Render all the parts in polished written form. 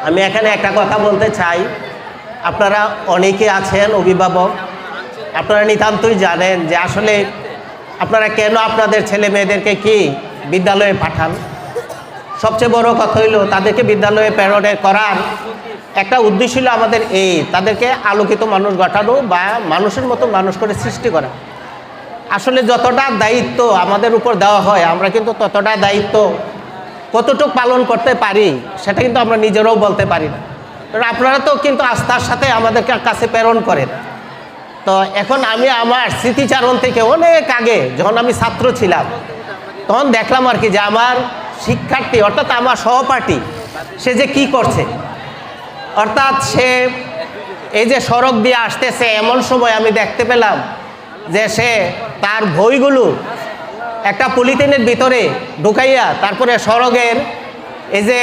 আমি এখানে একটা কথা বলতে চাই। আপনারা অনেকে আছেন অভিভাবক, আপনারা নিতান্তই জানেন যে আসলে আপনারা কেন আপনাদের ছেলে মেয়েদেরকে কি বিদ্যালয়ে পাঠান। সবচেয়ে বড় কথা হইল তাদেরকে বিদ্যালয়ে প্রেরণে করার একটা উদ্দেশ্য ছিল আমাদের এই, তাদেরকে আলোকিত মানুষ গঠানো বা মানুষের মতো মানুষ করে সৃষ্টি করা। আসলে যতটা দায়িত্ব আমাদের উপর দেওয়া হয় আমরা কিন্তু ততটা দায়িত্ব কতটুকু পালন করতে পারি সেটা কিন্তু আমরা নিজেরাও বলতে পারি না। আপনারা তো কিন্তু আস্থার সাথে আমাদেরকে কাছে প্রেরণ করেন। তো এখন আমি আমার স্মৃতিচারণ থেকে অনেক আগে যখন আমি ছাত্র ছিলাম তখন দেখলাম আর কি যে আমার শিক্ষার্থী অর্থাৎ আমার সহপাঠী সে যে কি করছে, অর্থাৎ সে এই যে সড়ক দিয়ে আসতেছে এমন সময় আমি দেখতে পেলাম যে সে তার বইগুলো একটা পলিথিনের ভিতরে ঢুকাইয়া তারপরে সড়কের এই যে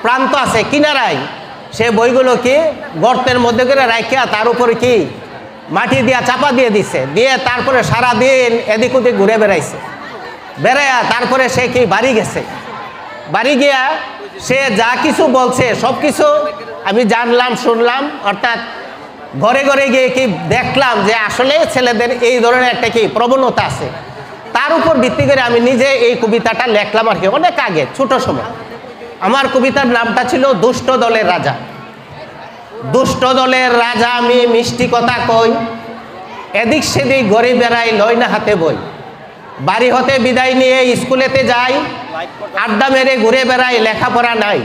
প্রান্ত আছে কিনারায় সে বইগুলো কি গর্তের মধ্যে করে রাখিয়া তার উপরে কি মাটি দিয়া চাপা দিয়ে দিছে, দিয়ে তারপরে সারাদিন এদিক ওদিক ঘুরে বেড়াইছে। বেড়াইয়া তারপরে সে কি বাড়ি গেছে, বাড়ি গিয়া সে যা কিছু বলছে সব কিছু আমি জানলাম শুনলাম। অর্থাৎ ঘরে ঘরে গিয়ে কি দেখলাম যে আসলে ছেলেদের এই ধরনের একটা কি প্রবণতা আছে। তার উপর ভিত্তি করে আমি নিজে এই কবিতাটা লেখলাম আর কি অনেক আগে ছোট সময়। আমার কবিতার নামটা ছিল দুষ্ট দলের রাজা। দুষ্ট দলের রাজা আমি মিষ্টি কথা কই, এদিক সেদিক ঘরে বেড়াই লয় না হাতে বই। বাড়ি হতে বিদায় নিয়ে স্কুলেতে যাই, আড্ডা মেরে ঘুরে বেড়াই লেখাপড়া নাই।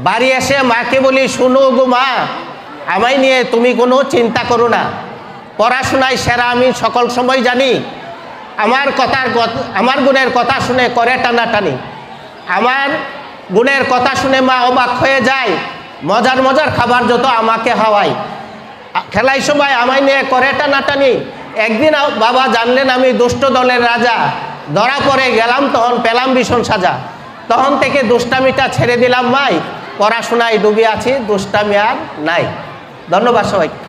বাড়ি এসে মাকে বলি শুনো গো মা, আমায় নিয়ে তুমি কোনো চিন্তা করো না, পড়াশোনায় সেরা আমি সকল সময় জানি। আমার গুণের কথা শুনে করে টানাটানি, আমার গুণের কথা শুনে মা অবাক হয়ে যায়, মজার মজার খাবার যত আমাকে হাওয়ায়। খেলাই সময় আমায় নিয়ে করে টানাটানি, একদিন বাবা জানলেন আমি দুষ্ট দলের রাজা, ধরা পড়ে গেলাম তখন পেলাম ভীষণ সাজা। তখন থেকে দুষ্টামিটা ছেড়ে দিলাম মাই, পড়াশোনায় ডুবে আছি দুষ্টামি আর নাই। ধন্যবাদ সবাই।